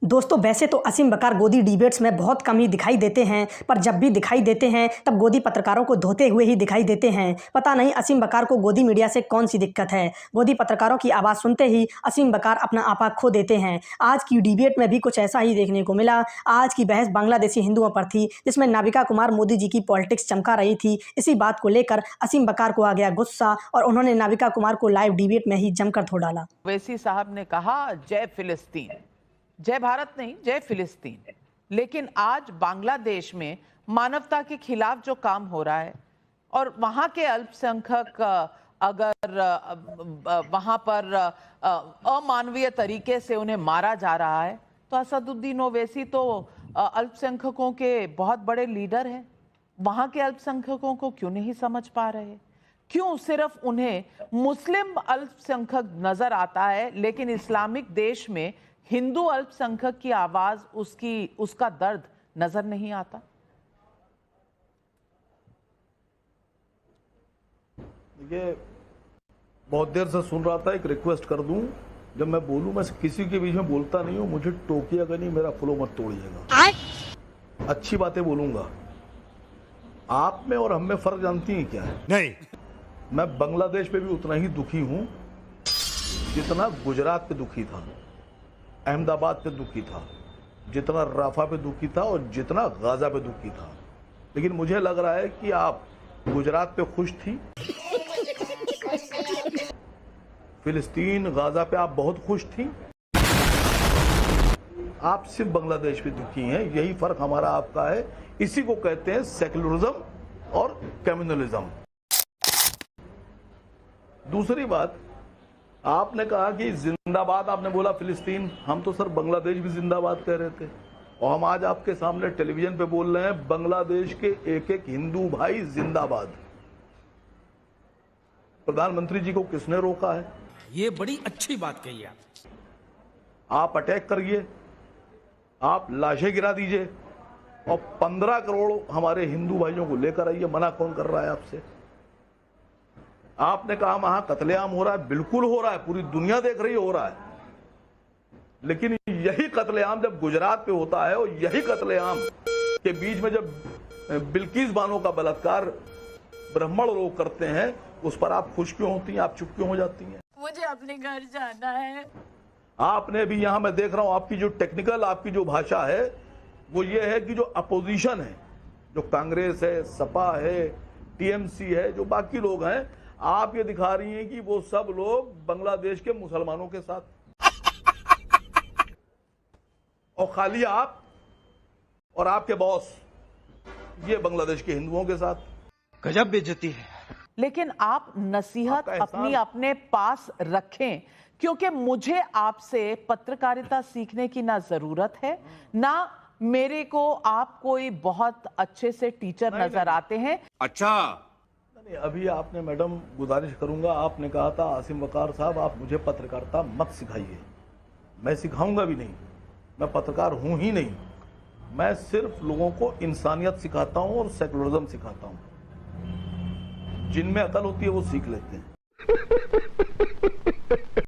दोस्तों वैसे तो असीम बकार गोदी डिबेट्स में बहुत कम ही दिखाई देते हैं, पर जब भी दिखाई देते हैं तब गोदी पत्रकारों को धोते हुए ही दिखाई देते हैं। पता नहीं असीम बकार को गोदी मीडिया से कौन सी दिक्कत है। गोदी पत्रकारों की आवाज़ सुनते ही असीम बकार अपना आपा खो देते हैं। आज की डिबेट में भी कुछ ऐसा ही देखने को मिला। आज की बहस बांग्लादेशी हिंदुओं पर थी, जिसमें नाविका कुमार मोदी जी की पॉलिटिक्स चमका रही थी। इसी बात को लेकर असीम बकार को आ गया गुस्सा और उन्होंने नाविका कुमार को लाइव डिबेट में ही जमकर धो डाला। ओवैसी साहब ने कहा जय फिलिस्तीन, जय भारत नहीं, जय फिलिस्तीन। लेकिन आज बांग्लादेश में मानवता के खिलाफ जो काम हो रहा है और वहां के अल्पसंख्यक अगर वहां पर अमानवीय तरीके से उन्हें मारा जा रहा है, तो असदुद्दीन ओवैसी तो अल्पसंख्यकों के बहुत बड़े लीडर हैं। वहां के अल्पसंख्यकों को क्यों नहीं समझ पा रहे? क्यों सिर्फ उन्हें मुस्लिम अल्पसंख्यक नजर आता है, लेकिन इस्लामिक देश में हिंदू अल्पसंख्यक की आवाज, उसका दर्द नजर नहीं आता? देखिए, बहुत देर से सुन रहा था। एक रिक्वेस्ट कर दूं, जब मैं बोलूं मैं किसी के बीच में बोलता नहीं हूं, मुझे टोकिएगा नहीं, मेरा फ्लो मत तोड़िएगा। अच्छी बातें बोलूंगा। आप में और हम में फर्क जानती हैं क्या है? नहीं। मैं बांग्लादेश पे भी उतना ही दुखी हूं जितना गुजरात पे दुखी था, अहमदाबाद पे दुखी था, जितना राफा पे दुखी था और जितना गाजा पे दुखी था। लेकिन मुझे लग रहा है कि आप गुजरात पे खुश थी, फिलिस्तीन गाजा पे आप बहुत खुश थी, आप सिर्फ बांग्लादेश पे दुखी हैं। यही फर्क हमारा आपका है। इसी को कहते हैं सेक्युलरिज्म और कम्युनलिज्म। दूसरी बात, आपने कहा कि जिंदाबाद, आपने बोला फिलिस्तीन, हम तो सर बांग्लादेश भी जिंदाबाद कह रहे थे। और हम आज आपके सामने टेलीविजन पे बोल रहे हैं बांग्लादेश के एक एक हिंदू भाई जिंदाबाद। प्रधानमंत्री जी को किसने रोका है? ये बड़ी अच्छी बात कही आप अटैक करिए, आप लाशें गिरा दीजिए और 15 करोड़ हमारे हिंदू भाइयों को लेकर आइए। मना कौन कर रहा है आपसे? आपने कहा वहां कत्लेआम हो रहा है, बिल्कुल हो रहा है, पूरी दुनिया देख रही है हो रहा है। लेकिन यही कत्लेआम जब गुजरात पे होता है और यही कत्लेआम के बीच में जब बिल्किस बानो का बलात्कार ब्राह्मण लोग करते हैं, उस पर आप खुश क्यों होती हैं? आप चुप क्यों हो जाती हैं? मुझे अपने घर जाना है। आपने भी, यहां मैं देख रहा हूं आपकी जो टेक्निकल, आपकी जो भाषा है वो ये है कि जो अपोजिशन है, जो कांग्रेस है, सपा है, टीएमसी है, जो बाकी लोग हैं, आप ये दिखा रही हैं कि वो सब लोग बांग्लादेश के मुसलमानों के साथ, और खाली आप और आपके बॉस ये बांग्लादेश के हिंदुओं के साथ। गजब बेइज्जती है। लेकिन आप नसीहत अपनी अपने पास रखें, क्योंकि मुझे आपसे पत्रकारिता सीखने की ना जरूरत है, ना मेरे को आप कोई बहुत अच्छे से टीचर नजर आते हैं। अच्छा, नहीं, अभी आपने, मैडम गुजारिश करूंगा, आपने कहा था आसिम बकार साहब आप मुझे पत्रकारिता मत सिखाइए। मैं सिखाऊंगा भी नहीं, मैं पत्रकार हूं ही नहीं। मैं सिर्फ लोगों को इंसानियत सिखाता हूं और सेकुलरिज्म सिखाता हूं। जिनमें अकल होती है वो सीख लेते हैं।